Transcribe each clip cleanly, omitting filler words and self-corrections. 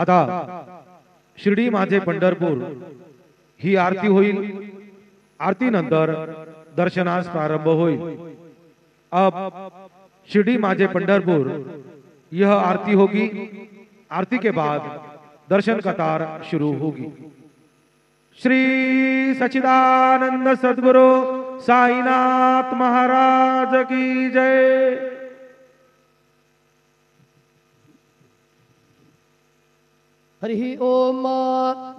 आता शिर्डी माझे पंढरपूर ही आरती होईल। आरती नंतर दर्शनास प्रारंभ होईल। अब शिर्डी माझे पंढरपुर यह आरती होगी। आरती के बाद दर्शन कतार शुरू होगी। श्री सच्चिदानंद सद्गुरु साईनाथ महाराज की जय। हरि ओम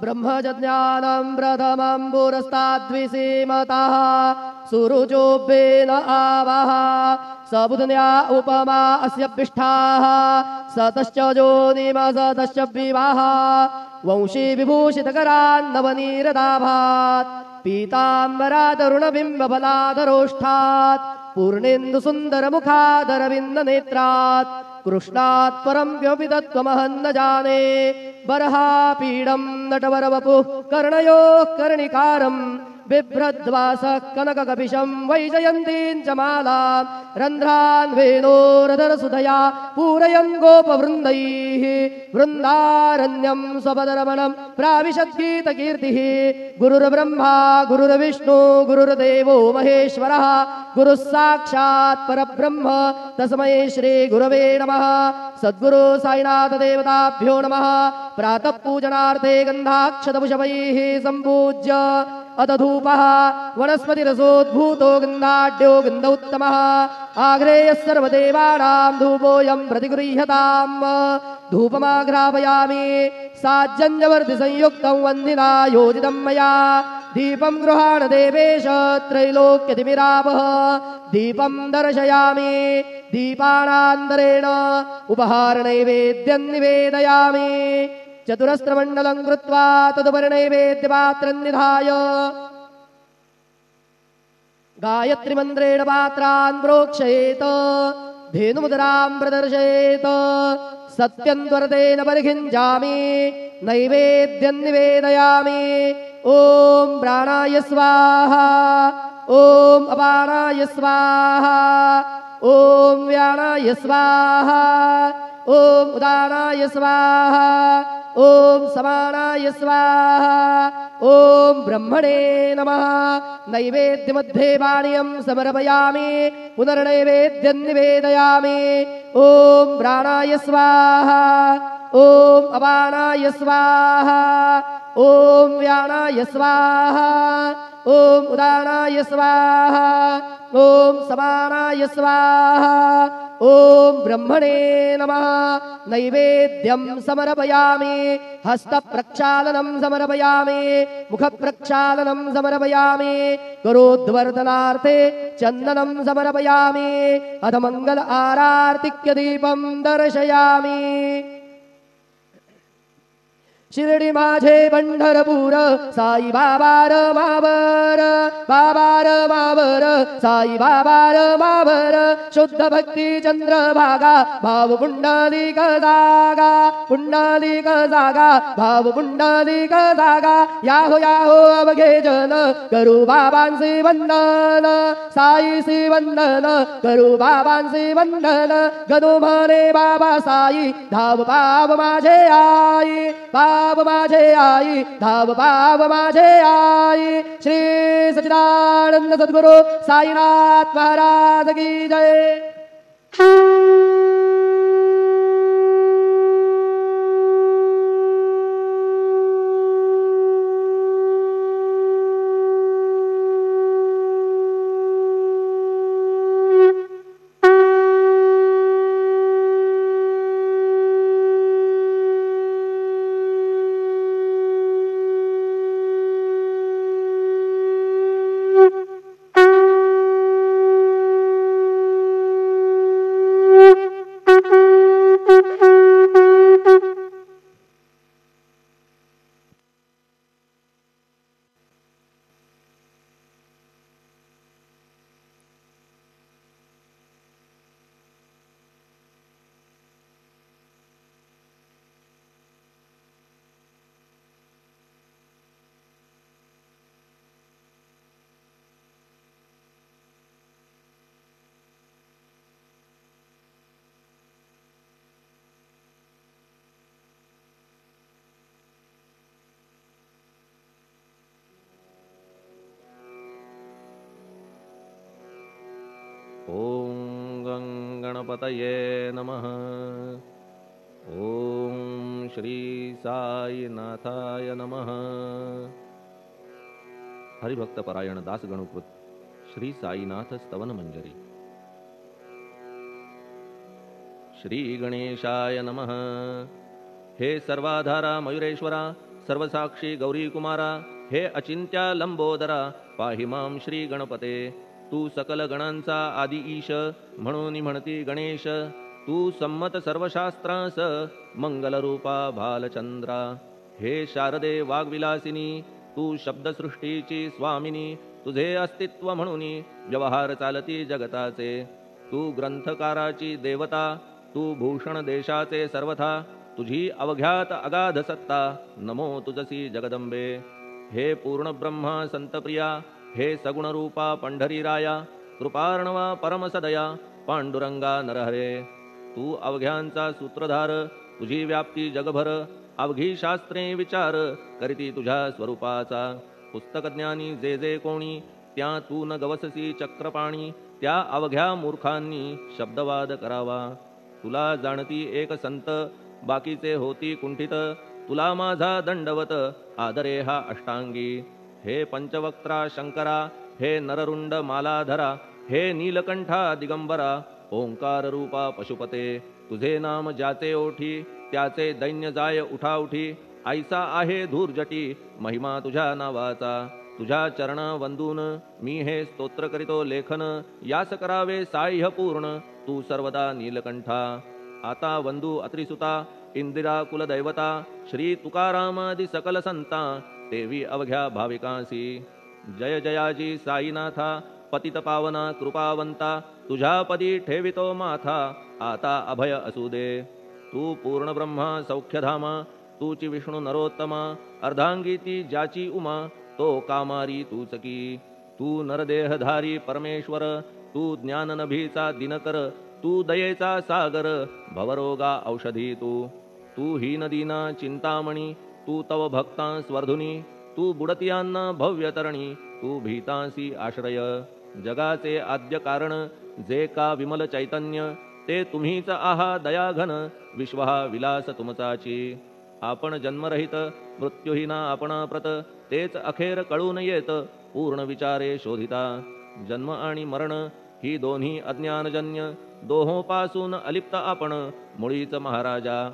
ब्रह्मज्ञानं प्रथमं पुरस्ताद्विसीमतः सुरुचोभ्येन आवः सबुधन्या उपमा अस्य पिष्ठाः सतश्च जोनिमसतश्च विवाह वंशी विभूषितकरान्नवनीरदाभात् पीताम्बरादरुणबिम्बफलाधरोष्ठात् पूर्णेन्दुसुन्दरमुखादरविन्दनेत्रात् कृष्णात् परं किमपि तत्त्वमहं न जाने। बर्हापीडं नटवरवपुः कर्णयोः कर्णिकारं बिभ्रद्वासः कनककपिशं वैजयन्तीं च मालां रन्ध्रान् वेणोरधरसुधया पूरयन् गोपवृन्दैः वृन्दारण्यं स्वपदरमणं प्राविशद्गीतकीर्तिः। गुरुर्ब्रह्मा गुरुर्विष्णु गुरुर्देवो महेश्वरः गुरुः साक्षात् परब्रह्म तस्मै श्री गुरवे नमः। सद्गुरु साईनाथ देवताभ्यो नमः। प्रातः पूजनार्थे गन्धाक्षतपुष्पैः सम्पूज्य अथ धूपः वनस्पतिरसोद्भूतो गन्धाढ्यो गन्धोत्तमः आग्रेयः सर्वदेवानां धूपोऽयं प्रतिगृह्यताम्। धूपमाघ्रापयामि साज्जन्यवर्तिसंयुक्तं वह्निना योजितं मया। दीपं गृहाण देवेश त्रैलोक्यतिमिरापः दीपं दर्शयामि। दीपानान्तरेण उपहारनैवेद्यं निवेदयामि। चतुरस्रमण्डलं कृत्वा तदुपरि नैवेद्यपात्रं निधाय गायत्रीमन्त्रेण पात्रान् प्रोक्षयेत् धेनुमुद्रां प्रदर्शयेत्। सत्यं त्वरतेन परिखिञ्चामि नैवेद्यं निवेदयामि। ॐ प्राणाय स्वाहा ॐ अपानाय स्वाहा ॐ व्यानाय स्वाहा ॐ उदानाय स्वाहा ॐ समानाय स्वाहा ॐ ब्रह्मणे नमः। नैवेद्यमध्ये पानीयं समर्पयामि पुनर्नैवेद्यं निवेदयामि। ॐ प्राणाय स्वाहा ॐ अपानाय स्वाहा ॐ व्यानाय स्वाहा ॐ उदानाय स्वाहा ॐ समानाय स्वाहा ॐ ब्रह्मणे नमः। नैवेद्यं समर्पयामि हस्तप्रक्षालनं समर्पयामि मुखप्रक्षालनं समर्पयामि करोद्वर्धनार्थे चन्दनं समर्पयामि अथ मंगल आरार्तिक्य दीपं दर्शयामि। शिर्डी माझे पंढरपूर साई बाबा रमावर बाबा रमावर साई बाबा रमावर शुद्ध भक्ती चंद्रभागा भाव पुंडलिक जागा पुंडलिक जागा भाव पुंडलिक जागा। याहो याहो अवघे जन करू बाबांचे वंदन साईचे वंदन करू बाबांचे वंदन। गदो म्हणे बाबा साई धाव पाव माझे आई बाब माझे आई धाव बाब माझे आई। श्री सच्चिदानंद सद्गुरु साईनाथ महाराज की जय। गणपतये नमः। ओम श्री साईनाथाय नमः। हरिभक्तपरायण दास गणुकृत श्री साईनाथ स्तवन मंजरी। श्री गणेशाय नमः। हे सर्वाधारा मयुरेश्वरा, सर्वसाक्षी गौरी कुमारा, हे अचिंत्या लंबोदरा, पाहि मां श्री गणपते। तू सकल गणांचा आदि ईश, म्हणून म्हणती गणेश। तू संमत सर्वशास्त्रांस, मंगलरूपा भालचंद्रा। हे शारदे वाग्विलासिनी, तू शब्दसृष्टीची स्वामिनी। तुझे अस्तित्व म्हणून व्यवहार चालती जगताचे। तू ग्रंथकाराची देवता, तू भूषण देशाचे सर्वथा। तुझी अवघ्यात अगाध सत्ता, नमो तुझसी जगदंबे। हे पूर्ण ब्रह्मा संतप्रिया, हे सगुण रूपा पंढरीराया। कृपार्णवा परमसदया, पांडुरंगा नरहरे। तू अवघ्यांचा सूत्रधार, तुझी व्याप्ती जगभर। अवघी शास्त्रे विचार, करीती तुझ्या स्वरूपाचा। पुस्तकज्ञानी जे जे कोणी, त्या तू न गवससी चक्रपाणी। त्या अवघ्या मूर्खांनी शब्दवाद करावा। तुला जाणती एक संत, बाकीचे होती कुंठित। तुला माझा दंडवत, आदरे हा अष्टांगी। हे पंचवक्त्रा शंकरा, हे नररुंड मालाधरा। हे नीलकंठा दिगंबरा, ओंकार रूपा पशुपते। तुझे नाम ज्याचे ओठी, त्याचे दैन्य जाय उठाउठी। ऐसा आहे धूर्जटी, महिमा तुझ्या नावाचा। तुझ्या चरण वंदून मी हे स्तोत्र करीतो लेखन। यास करावे साह्य पूर्ण, तू सर्वदा नीलकंठा। आता वंदू अत्रिसुता, इंदिरा कुलदैवता। श्री तुकारामादि सकल संता, देवी अवघ्या भाविकांसी। जय जयाजी साईनाथा, पतित पावना कृपावंता। तुझ्या पदी ठेवितो माथा, आता अभय असू दे। तू पूर्ण ब्रह्मा सौख्यधामा, तूची विष्णू नरोत्तमा। अर्धांगी ती ज्याची उमा, तो कामारी तूच की। तू नरदेहधारी परमेश्वर, तू ज्ञाननभीचा दिनकर। तू दयेचा सागर, भवरोगा औषधी तू। तू हीनदीना चिंतामणी, तू तव भक्तांस वर्धुनी। तू बुडतियांना भव्यतरणी, तू भीतांसी आश्रय। जगाचे आद्य कारण, जे का विमल चैतन्य। ते तुम्हीच आहा दयाघन, विश्व हा विलास तुमचाची। आपण जन्मरहित, मृत्युहीना आपणा प्रत। तेच अखेर कळून येत, पूर्ण विचारे शोधिता। जन्म आणि मरण ही दोन्ही अज्ञानजन्य। दोहोपासून अलिप्त आपण, मुळीच महाराजा।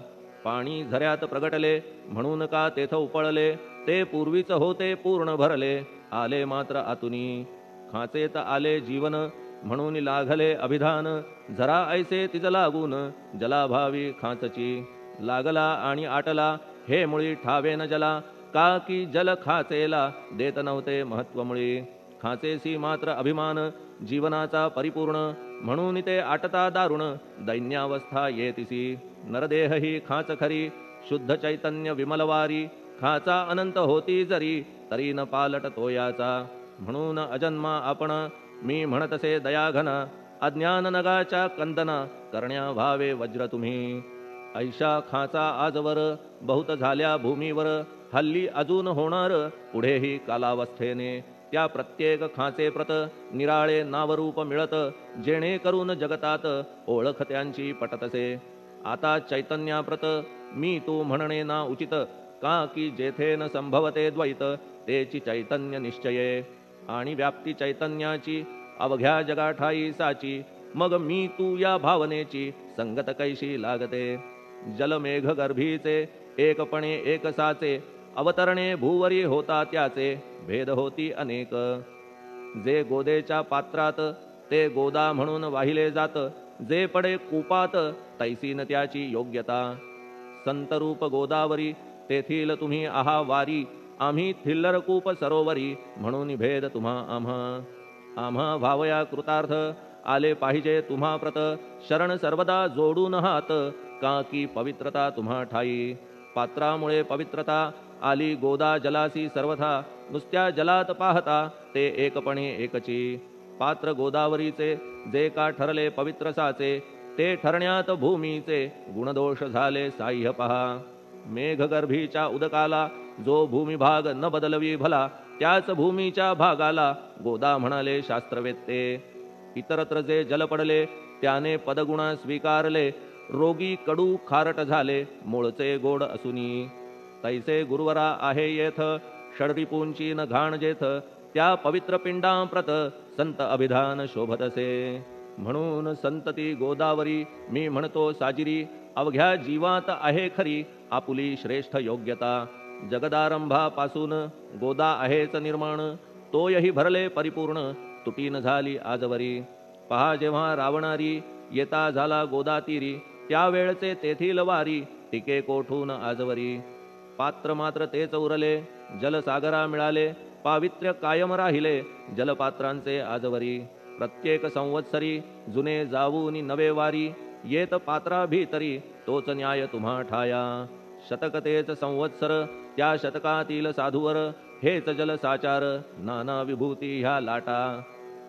पाणी झऱ्यात प्रगटले, म्हणून का तेथ उपळले। ते पूर्वीच होते पूर्ण भरले, आले मात्र आतुनी। खाचेत आले जीवन, म्हणून लागले अभिधान। झरा ऐसे तिज लागून, जलाभावी खाचची। लागला आणि आटला, हे मुळी ठावे न जला। का की जल खाचेला देत नव्हते महत्व मुळी। खाचेसी मात्र अभिमान, जीवनाचा परिपूर्ण। म्हणून ते आटता दारुण, दैन्यावस्था येतिसी। नरदेह ही खाच खरी, शुद्ध चैतन्य विमलवारी। खाचा अनंत होती जरी, तरी न पालट तोयाचा। म्हणून अजन्मा आपण, मी म्हणतसे दयाघन। अज्ञान नगाच्या कंदना, करण्या व्हावे वज्र तुम्ही। ऐशा खाचा आजवर, बहुत झाल्या भूमीवर। हल्ली अजून होणार, पुढेही कालावस्थेने। त्या प्रत्येक खाचे प्रत, निराळे नावरूप मिळत। जेणे करून जगतात, ओळख त्यांची पटतसे। आता चैतन्याप्रत, मी तू म्हणणे ना उचित। का की जेथे न संभवते द्वैत, तेची चैतन्य निश्चये। आणि व्याप्ती चैतन्याची, अवघ्या जगाठाई साची। मग मी तू या भावनेची, संगत कैशी लागते। जलमेघ गर्भीचे, एकपणे एक साचे। अवतरणे भूवरी होता त्याचे, भेद होती अनेक। जे गोदेच्या पात्रात, ते गोदा म्हणून वाहिले जात। जे पडे कूपात, तैसीन त्याची योग्यता। संतरूप गोदावरी, तेथील तुम्ही आहा वारी। आम्ही थिल्लर कूप सरोवरी, म्हणून भेद तुम्हा आम्हा। आम्हा भावया कृतार्थ, आले पाहिजे तुम्हा प्रत। शरण सर्वदा जोडून हात, का की पवित्रता तुम्हा ठाई। पात्रामुळे पवित्रता, आली गोदा जलासी सर्वथा। नुसत्या जलात पाहता, ते एकपणे एकची। पात्र गोदावरीचे, जे का ठरले पवित्र साचे। ते ठरण्यात भूमीचे, गुणदोष झाले साह्य पहा। मेघगर्भीच्या उदकाला, जो भूमिभाग न बदलवी भला। त्याच भूमीच्या भागाला, गोदा म्हणाले शास्त्रवेत्ते। इतरत्र जे जल पडले, त्याने पदगुण स्वीकारले, रोगी कडू खारट झाले, मूळचे गोड असुनी. तैसे गुरुवरा आहे येथ, षडरिपूंची न घाण जेथ, त्या पवित्र पिंडांप्रत संत अभिधान शोभतसे. म्हणून संतती गोदावरी, मी म्हणतो साजिरी, अवघ्या जीवात आहे खरी आपुली श्रेष्ठ योग्यता. जगदारंभापासून गोदा आहेच निर्माण, तोयही भरले परिपूर्ण, तुटीन झाली आजवरी. पहा जेव्हा रावणारी येता झाला गोदातीरी, त्यावेळचे तेथील वारी टिके कोठून आजवरी. पात्र मात्र तेच उरले, जलसागरा मिळाले, पावित्र्य कायम राहिले जलपात्रांचे आजवरी. प्रत्येक संवत्सरी जुने जाऊनी नवे वारी, येत पात्रा भीतरी तोच न्याय तुम्हा ठाया. शतक तेच संवत्सर, त्या शतकातील साधूवर हेच जल साचार, नाना विभूती ह्या लाटा.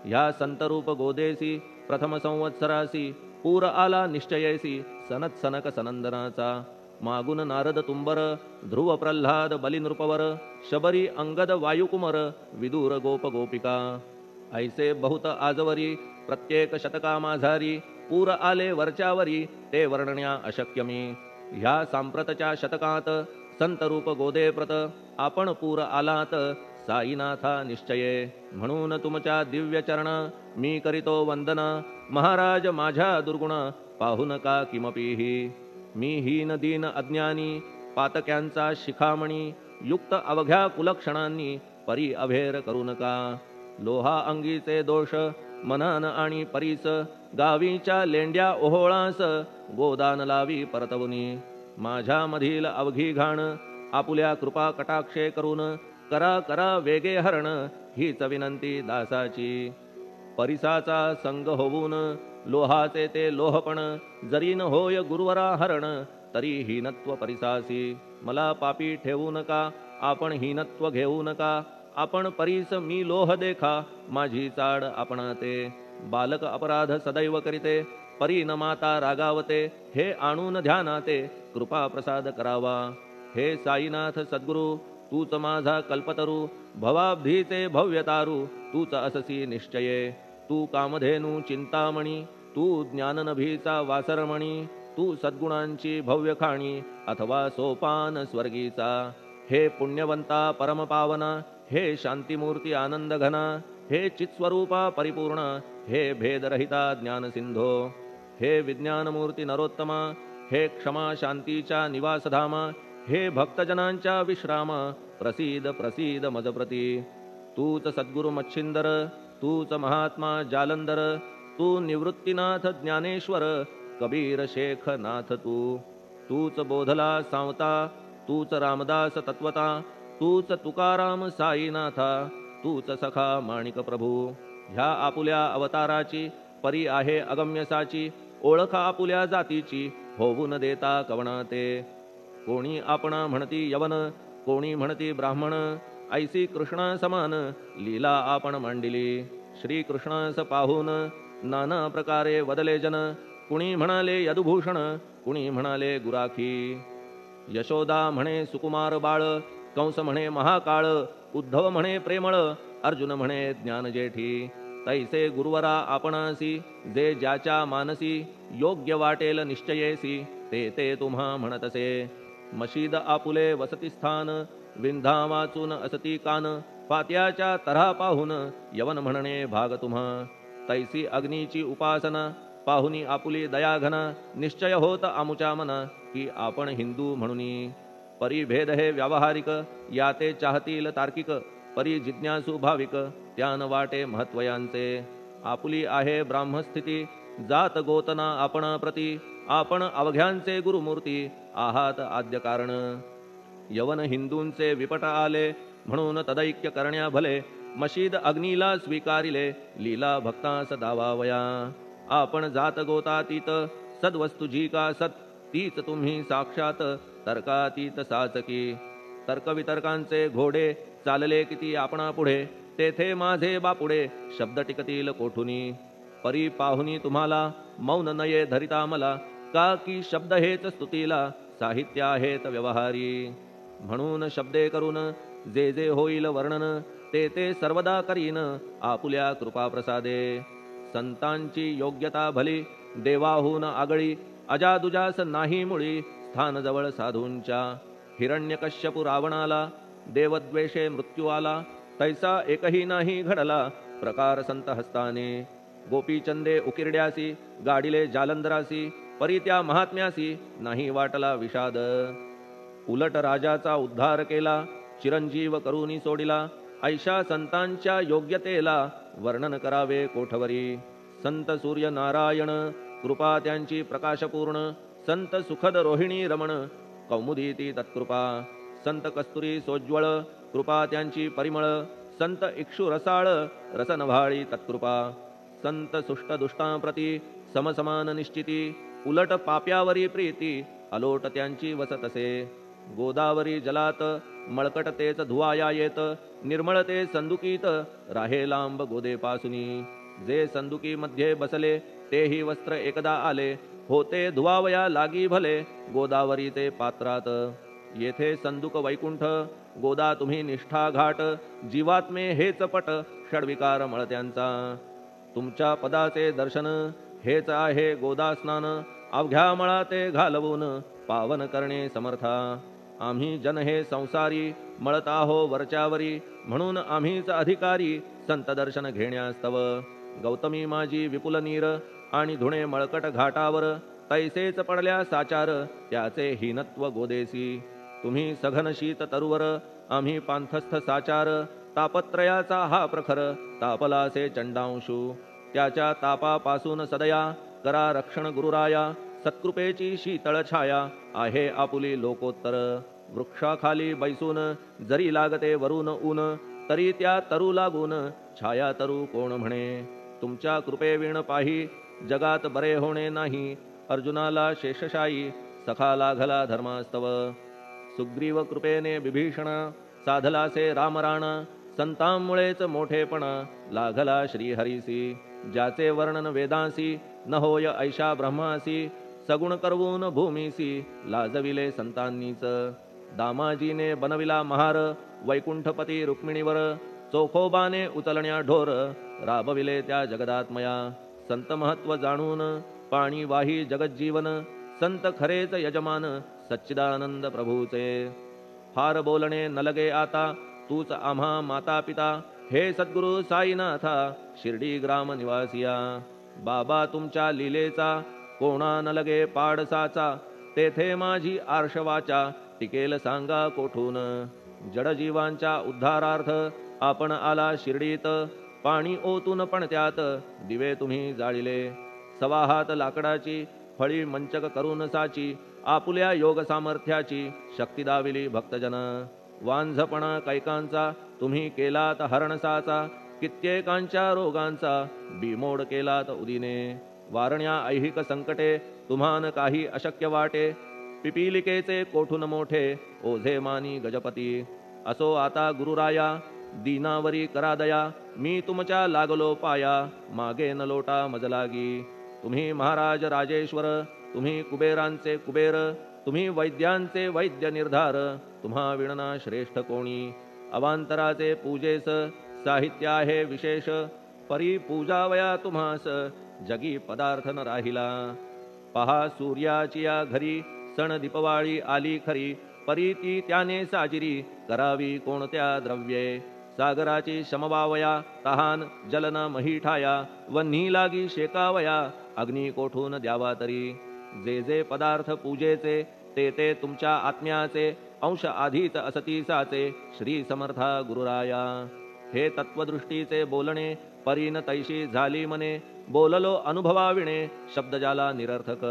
ह्या संतरूप गोदेसी प्रथम संवत्सरासी, पूर आला निश्चयेसी सनत सनक सनंदनाचा. मागून नारद तुंबर, ध्रुव प्रल्हाद बलिनृपवर, शबरी अंगद वायुकुमर, विदूर गोप गोपिका. ऐसे बहुत आजवरी प्रत्येक शतका माझारी, पूर आले वरच्यावरी ते वर्णन्या अशक्य मी. ह्या सांप्रतच्या शतकात संतरूप गोदेप्रत, आपण पूर आलात साईनाथा निश्चये. म्हणून तुमच्या दिव्य चरण मी करीतो वंदना, महाराज माझ्या दुर्गुण पाहू नका किमपीही. मी हीन दीन अज्ञानी, पातक्यांचा शिखामणी, युक्त अवघ्या कुलक्षणांनी परी अभेर करू नका. लोहा अंगीचे दोष मनान आणि परीस, गावीच्या लेंड्या ओहोळास गोदान लावी परतवनी. माझ्या मधील अवघी घाण आपुल्या कृपा कटाक्षे करून, करा करा वेगे हरण हीच विनंती दासाची. परिसाचा संग होऊन लोहाचे ते लोहपण, जरी न होय गुरुवरा हरण तरी हीनत्व परिसासी. मला पापी ठेवू नका, आपण हीनत्व घेऊ नका. आपण परीस मी लोह देखा, माझी चाड आपणाते. बालक अपराध सदैव करीते, परी न माता रागावते. हे आणून ध्यानाते कृपा प्रसाद करावा. हे साईनाथ सद्गुरु, तूच माझा कल्पतरू, भवाब्धीचे भव्यतारू तूच अससी निश्चये. तू कामधेनू चिंतामणी, तू ज्ञाननभीचा वासरमणी, तू सद्गुणांची भव्य खाणी अथवा सोपान स्वर्गीचा. हे पुण्यवंता परमपावना, हे शांतिमूर्ती आनंद घना, हे चित्स्वरूपा परिपूर्ण, हे भेदरहिता ज्ञानसिंधो. हे विज्ञानमूर्ती नरोत्तमा, हे क्षमा शांतीच्या निवासधामा, हे भक्तजनांच्या विश्राम, प्रसीद प्रसीद मजप्रती. तूच सद्गुरु मच्छिंदर, तूच महात्मा जालंधर, तू निवृत्तीनाथ ज्ञानेश्वर, कबीर शेख नाथ तूच बोधला सांवता, तूच रामदास तत्वता, तूच तुकाराम साईनाथा, तूच सखा माणिक प्रभू. ह्या आपुल्या अवताराची परी आहे अगम्यसाची, ओळख आपुल्या जातीची होऊ न देता कवणाते. कोणी आपणा म्हणती यवन, कोणी म्हणती ब्राह्मण, ऐसी कृष्णा समान लीला आपण मांडिली. श्री कृष्णास पाहून नाना प्रकारे वदले जन, कुणी म्हणाले यदुभूषण, कुणी म्हणाले गुराखी. यशोदा म्हणे सुकुमार बाळ, कंस म्हणे महाकाळ, उद्धव म्हणे प्रेमळ, अर्जुन म्हणे ज्ञानजेठी. तैसे गुरुवरा आपणासी, जे ज्याच्या मानसी योग्य वाटेल निश्चयेसी, ते ते तुम्हा म्हणतसे. मशीद आपुले वसतिस्थान, विंधा वाचून असती कान, फात्याच्या तऱ्हा पाहून यवन म्हणणे भाग तुम्हा. तैसी अग्नीची उपासना पाहुनी आपुली दयाघना, निश्चय होत आमुच्या मना की आपण हिंदू म्हणूनी. परिभेद हे व्यावहारिक, याते चाहतील तार्किक, परी जिज्ञासू भाविक त्यान वाटे महत्वयांचे. आपुली आहे ब्राह्मस्थिती, जात गोतना आपणा प्रती, आपण अवघ्यांचे गुरुमूर्ती आहात आद्य कारण. यवन हिंदूंचे विपट आले, म्हणून तदैक्य करण्या भले, मशीद अग्नीला स्वीकारिले, लीला भक्तास दावावया. आपण जात गोतातीत, सद्वस्तू जी का सत, तीच तुम्ही साक्षात तर्कातीत साचकी. तर्कवितर्कांचे घोडे चालले किती आपणा पुढे, तेथे माझे बापुडे शब्द टिकतील कोठुनी. परी पाहुनी तुम्हाला मौन नये धरिता मला, का की शब्द हेच स्तुतीला साहित्य आहेत व्यवहारी. म्हणून शब्दे करून जे जे होईल वर्णन, ते ते सर्वदा करीन आपुल्या कृपा प्रसादे. संतांची योग्यता भली देवाहून आगळी अजादुजास नाही मुळी स्थान जवळ साधूंच्या हिरण्यकश्यपू रावणाला देवद्वेषे मृत्यू आला तैसा एकही नाही घडला प्रकार संत हस्ताने गोपीचंदे उकिरड्यासी गाडिले जालंधरासी परी त्या महात्म्यासी नाही वाटला विषाद उलट राजाचा उद्धार केला चिरंजीव करूनी सोडिला ऐशा संतांच्या योग्यतेला वर्णन करावे कोठवरी संत सूर्य नारायण कृपा त्यांची प्रकाशपूर्ण संत सुखद रोहिणी रमण कौमुदी ती तत्कृपा संत कस्तुरी सोज्वळ कृपा त्यांची परिमळ संत इक्षु रसाळ रसनभाळी तत्कृपा संत सुष्ट दुष्टांप्रती समसमान निश्चिती उलट पाप्यावरी प्रीती अलोट त्यांची वसतसे गोदावरी जलात मळकट तेच धुवाया येत निर्मळ ते संदुकीत राहे लांब गोदेपासुनी जे संदुकी मध्ये बसले तेही वस्त्र एकदा आले होते धुवावया लागी भले गोदावरीचे पात्रात येथे संदुक वैकुंठ गोदा तुम्ही निष्ठा घाट जीवात्मे हेच पट षडविकार मळत्यांचा तुमच्या पदाचे दर्शन हेच आहे गोदा स्नान अवघ्या मळा ते घालवून पावन करणे समर्था आम्ही जन हे संसारी मळत आहो वरच्यावरी म्हणून आम्हीच अधिकारी संत दर्शन घेण्यास्तव गौतमी माझी विपुल नीर आणि धुणे मळकट घाटावर तैसेच पडल्या साचार त्याचे हीनत्व गोदेसी तुम्ही सघन शीत तरुवर आम्ही पांथस्थ साचार तापत्रयाचा हा प्रखर तापलासे चंडांशू त्याच्या तापापासून सदया करा रक्षण गुरुराया सत्कृपेची शीतळ छाया आहे आपुली लोकोत्तर वृक्षाखाली बैसून जरी लागते वरून ऊन तरी त्या तरू लागून छाया तरू कोण म्हणे तुमच्या कृपेविण पाही जगात बरे होणे नाही अर्जुनाला शेषशायी सखा लागला धर्मास्तव सुग्रीव कृपेने विभीषण साधलासे रामराण संतांमुळेच मोठेपण लागला श्रीहरीसी ज्याचे वर्णन वेदांसी न होय ऐशा ब्रह्मासी सगुण करवून भूमीसी लाजविले संतांनीच दामाजीने बनविला महार वैकुंठपती रुक्मिणीवर चोखोबाने उचलण्या ढोर राबविले त्या जगदात्मया संत महत्व जाणून पाणी वाही जगज्जीवन संत खरेच यजमान सच्चिदानंद प्रभूचे फार बोलणे न लगे आता तूच आम्हा माता पिता हे सद्गुरु साईनाथा शिर्डी ग्राम निवासिया बाबा तुमच्या लीलेचा कोणा न लगे पाडसाचा तेथे माझी आर्षवाचा टिकेल सांगा कोठून जडजीवांच्या उद्धारार्थ आपण आला शिर्डीत पाणी ओतून पण त्यात दिवे तुम्ही जाळिले सवा हात लाकडाची फळी मंचक करून साची आपुल्या योग सामर्थ्याची शक्ती दाविली भक्तजन वांझपणा कैकांचा तुम्ही केलात हरणसाचा कित्येकांच्या रोगांचा बिमोड केलात उदिने वारण्या ऐहिक संकटे तुम्हान काही अशक्य वाटे पिपीलिकेचे कोठून मोठे ओझे मानी गजपती असो आता गुरुराया दीनावरी करा दया मी तुमच्या लागलो पाया मागे न लोटा मजलागी तुम्ही महाराज राजेश्वर तुम्ही कुबेरांचे कुबेर तुम्ही वैद्यांचे वैद्य निर्धार तुम्हा विणना श्रेष्ठ कोणी अवांतराचे पूजेस साहित्य आहे विशेष परी पूजावया तुम्हास जगी पदार्थ न राहिला पहा सूर्याची या घरी सण दीपवाळी आली खरी परी ती त्याने साजिरी करावी कोणत्या द्रव्ये सागराची शमवावया तहान जलन महीठाया वन्ही लागी शेकावया अग्नी कोठून द्यावा तरी जे जे पदार्थ पूजेचे ते ते तुमच्या आत्म्याचे अंश आधीच असतीसाचे श्री समर्था गुरुराया हे तत्वदृष्टीचे बोलणे परीन तैशी झाली मने बोललो अनुभवाविणे शब्द जाला निरर्थक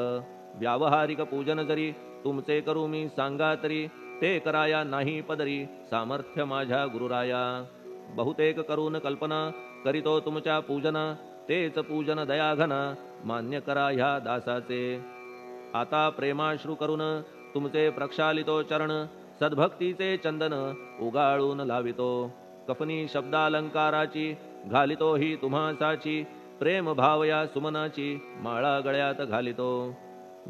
व्यावहारिक पूजन जरी तुमचे करू मी सांगा तरी ते कराया नाही पदरी सामर्थ्य माझ्या गुरुराया बहुतेक करून कल्पना करीतो तुमच्या पूजना तेच पूजन दयाघन मान्य करा ह्या दासाचे आता प्रेमाश्रू करून तुमचे प्रक्षालितो चरण सद्भक्तीचे चंदन उगाळून लावितो कफनी शब्दालंकाराची घालितो ही तुम्हासाची प्रेम भावया सुमनाची माळा गळ्यात घालितो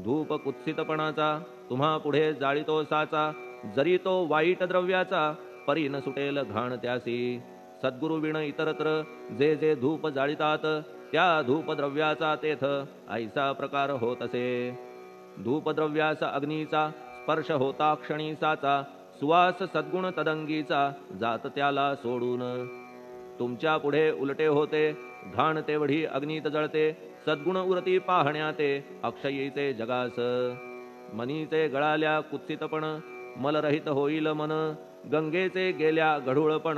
धूप कुत्सितपणाचा तुम्हा पुढे जाळितो साचा जरी तो वाईट द्रव्याचा परी न सुटेल घाण त्यासी सद्गुरु विण इतरत्र जे जे धूप जाळितात त्या धूपद्रव्याचा तेथ ऐसा प्रकार होत असे. धूपद्रव्याचा अग्नीचा स्पर्श होता क्षणी साचा, सुवास सद्गुण तदंगीचा जात त्याला सोडून. तुमच्या पुढे उलटे होते घाण तेवढी अग्नीत जळते, सद्गुण उरती पाहण्या ते अक्षयीचे जगास. मनीचे गळाल्या कुत्सितपण मलरहित होईल मन, गंगेचे गेल्या गढूळपण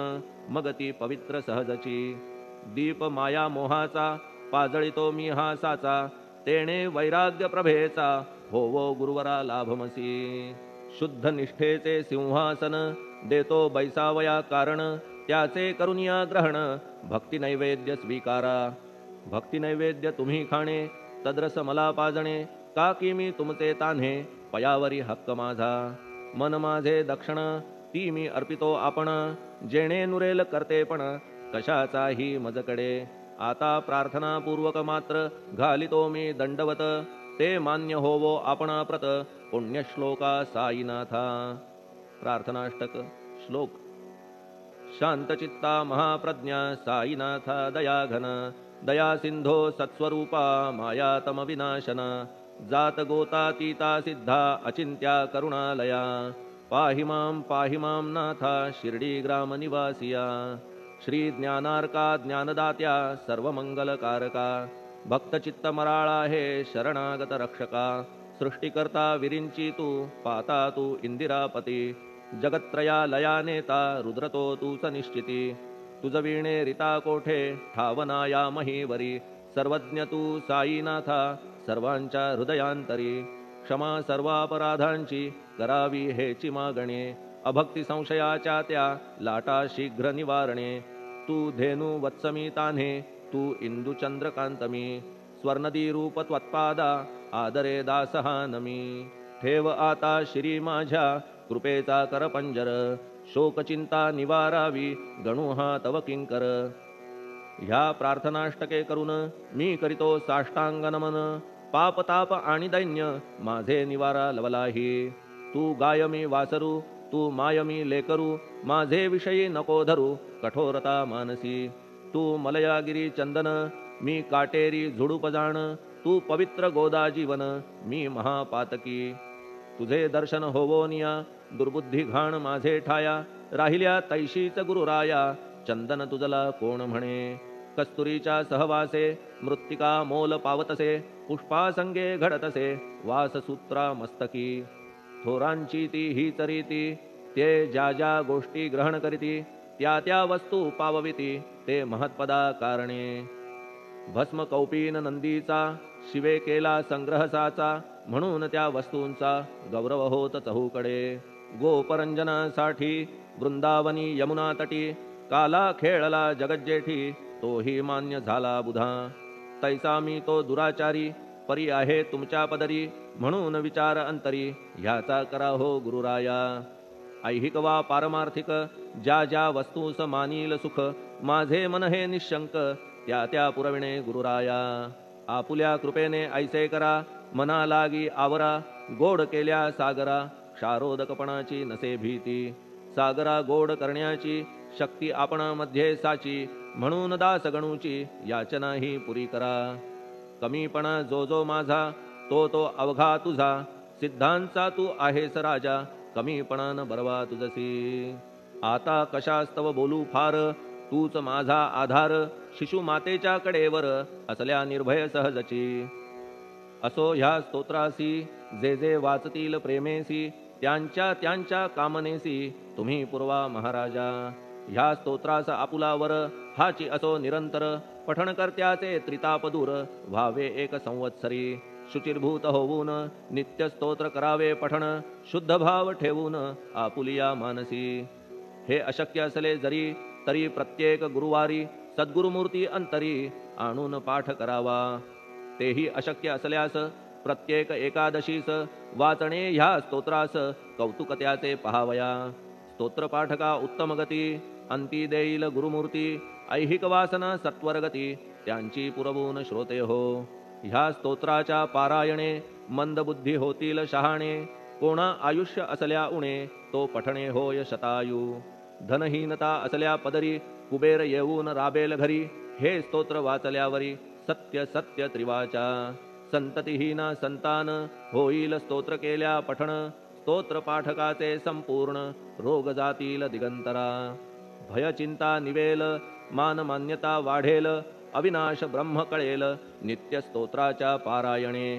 मग ती पवित्र सहजची. दीप माया मोहाचा पाजळितो मी हा साचा, तेणे वैराग्य प्रभेचा होवो गुरुवरा लाभमसी. शुद्ध निष्ठेचे सिंहासन देतो बैसावया कारण, त्याचे करुनिया ग्रहण भक्ती नैवेद्य स्वीकारा. भक्ती नैवेद्य तुम्ही खाणे तद्रस मला पाजणे, का की मी तुमचे तान्हे पयावरी हक्क माझा. मन माझे दक्षिण ती मी अर्पितो आपण, जेणे नुरेल करतेपण कशाचाही मजकडे. आता प्रार्थनापूर्वक मात्र घालितो मी दंडवत, ते मान्य होवो आपण प्रत पुण्यश्लोका साईनाथा. प्रार्थनाष्टक श्लोक. शांतचित्ता महाप्रज्ञा साईनाथा दयाघन, दया सिंधो सत्स्वरूपा मायातम विनाशन. जात गोतातीता सिद्धा अचिंत्या करुणालया, पाहि मां नाथा शिर्डी ग्राम निवासिया. श्री ज्ञानार्का ज्ञानदात्या सर्वमंगलकारका, भक्तचित्त मराळा हे शरणागत रक्षका. सृष्टिकर्ता विरिंची तू पाता तू इंदिरापती, जगत्त्रया लया नेता रुद्रतो तूच निश्चिती. तुझ वीणे रिता कोठे ठावनाया महीवरी, सर्वज्ञ तू साईनाथा सर्वांच्या हृदयांतरी. क्षमा सर्वापराधांची करावी हेची मागणे, अभक्ती संशयाच्या त्या लाटा शीघ्र निवारणे. तू धेनू वत्समी तान्हे तू इंदू चंद्रकांतमी, स्वर्णदी रूप त्वत्पादा आदरे दासहा नमी. ठेव आता श्री माझ्या कृपेचा करपंजर, शोकचिंता निवारावी गणू हा तव किंकर. ह्या प्रार्थनाष्टके करून मी करीतो साष्टांग नमन, पापताप आणि दैन्य माझे निवारा लवलाही. तू गायमी वासरू तू मायमी लेकरू, माझे विषयी नको धरू कठोरता मानसी. तू मलयागिरी चंदन मी काटेरी झुडूप जाण, तू पवित्र गोदा जीवन मी महापातकी. तुझे दर्शन होवोनिया दुर्बुद्धी घाण माझे ठाया, राहिल्या तैशीच गुरुराया चंदन तुझला कोण म्हणे. कस्तुरीच्या सहवासे मृत्तिका मोल पावतसे, पुष्पासंगे घडतसे वाससूत्रा मस्तकी. थोरांची ती हीच रीती, ते ज्या ज्या गोष्टी ग्रहण करीती, त्या त्या वस्तू पावविती ते महत्पदा कारणे. भस्म कौपीन नंदीचा शिवे केला संग्रह साचा, म्हणून त्या वस्तूंचा गौरव होत चहूकडे. गोपरंजनासाठी वृंदावनी यमुना तटी, काला खेळला जगज्जेठी तोही मान्य झाला बुधा. तैसा मी तो दुराचारी परी आहे तुमच्या पदरी, म्हणून विचार अंतरी ह्याचा करा हो गुरुराया. ऐहिक वा पारमार्थिक ज्या ज्या वस्तूस मानील सुख, माझे मन हे निशंक त्या त्या पुरविणे गुरुराया. आपुल्या कृपेने ऐसे करा मना लागी आवरा, गोड केल्या सागरा क्षारोदकपणाची नसे भीती. सागरा गोड करण्याची शक्ती आपणामध्ये साची, म्हणून दास गणूची याचना ही पुरी करा. कमीपणा जो जो माझा तो तो अवघा तुझा, सिद्धांचा तू आहेस राजा कमीपणान बरवा तुझसी. आता कशास्तव बोलू फार तूच माझा आधार, शिशु मातेच्या कडेवर असल्या निर्भय सहजची. असो ह्या स्तोत्रासी जे जे वाचतील प्रेमेसी, त्यांच्या त्यांच्या कामनेसी तुम्ही पुरवा महाराजा. ह्या स्तोत्रास आपुलावर हाची असो निरंतर, पठण करत्याचे त्रिताप दूर व्हावे एक संवत्सरी. शुचिर्भूत होऊन नित्य स्तोत्र करावे पठण, शुद्ध भाव ठेवून आपुलिया मानसी. हे अशक्य असले जरी तरी प्रत्येक गुरुवारी सद्गुरुमूर्ती अंतरी आणून पाठ करावा. तेही अशक्य असल्यास प्रत्येक एकादशीस वाचणे ह्या स्तोत्रास कौतुक त्याचे पहावया. स्तोत्रपाठका उत्तम गती अंती देईल गुरुमूर्ती, ऐहिक वासना सत्वरगती त्यांची पुरवून श्रोते हो. ह्या स्तोत्राच्या पारायणे मंदबुद्धी होतील शहाणे, कोणा आयुष्य असल्या उणे तो पठणे होय शतायू. धनहीनता असल्या पदरी कुबेर येऊन राबेल घरी, हे स्तोत्र वाचल्यावरी सत्य सत्य त्रिवाचा संततिहीना संतान होईल स्तोत्र केल्या पठण स्तोत्र पाठकाचे संपूर्ण रोग जातील दिगंतरा भय चिंता निवेल मान मान्यता वाढेल अविनाश ब्रह्म कळेल नित्य स्तोत्राच्या पारायणे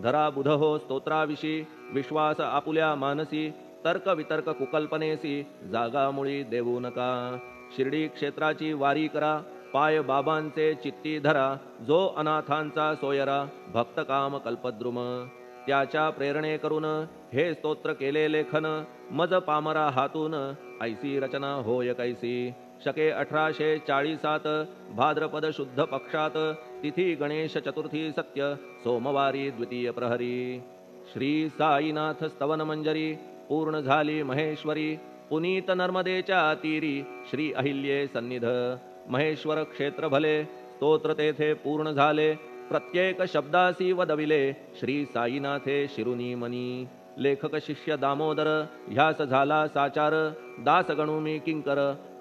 धरा बुध हो स्तोत्राविषयी विश्वास आपुल्या मानसी तर्क वितर्क कुकल्पनेसी जागा मुळी देऊ नका शिर्डी क्षेत्राची वारी करा पाय बाबांचे चित्ती धरा जो अनाथांचा सोयरा भक्त काम कल्पद्रुम त्याच्या प्रेरणे करून हे स्तोत्र केले लेखन मज पामरा हातून ऐसी रचना होय कैसी शके 1840 भाद्रपद शुद्ध पक्षात तिथी गणेश चतुर्थी सत्य सोमवारी द्वितीय प्रहरी श्री साईनाथ स्तवन मंजरी पूर्ण झाली महेश्वरी पुनीत नर्मदेच्या तीरी श्री अहिल्ये सन्निध महेश्वर क्षेत्र भले स्तोत्र तेथे पूर्ण झाले प्रत्येक शब्दासी वदविले श्री साईनाथे शिरुनी मनी लेखक शिष्य दामोदर ह्यास झाला साचार दास गणू मी किंकर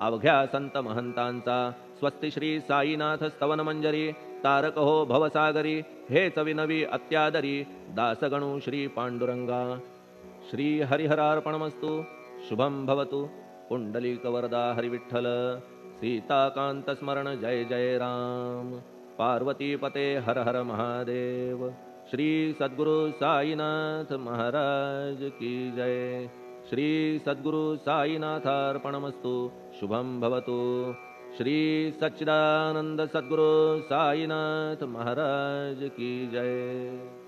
अवघ्या संत महंतांचा स्वस्ति श्री साईनाथ स्तवन मंजरी तारक हो भवसागरी हेच विनवी अत्यादरी दास गणू श्री पांडुरंगा श्री हरिहरार्पणमस्तु शुभम भवतु पुंडलिक वरदा हरिविठ्ठल सीताकांत स्मरण जय जय राम पार्वती पते हर हर महादेव श्री सद्गुरु साईनाथ महाराज की जय श्री सद्गुरु साईनाथार्पणमस्तु शुभम भवतु श्री सच्चिदानंद सद्गुरु साईनाथ महाराज की जय।